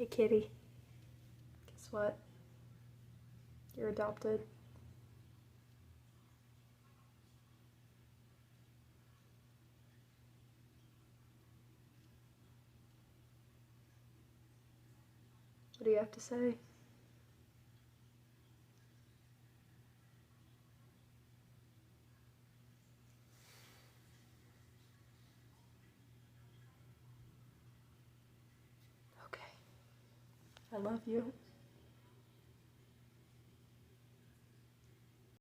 Hey kitty, guess what? You're adopted. What do you have to say? Okay. I love you.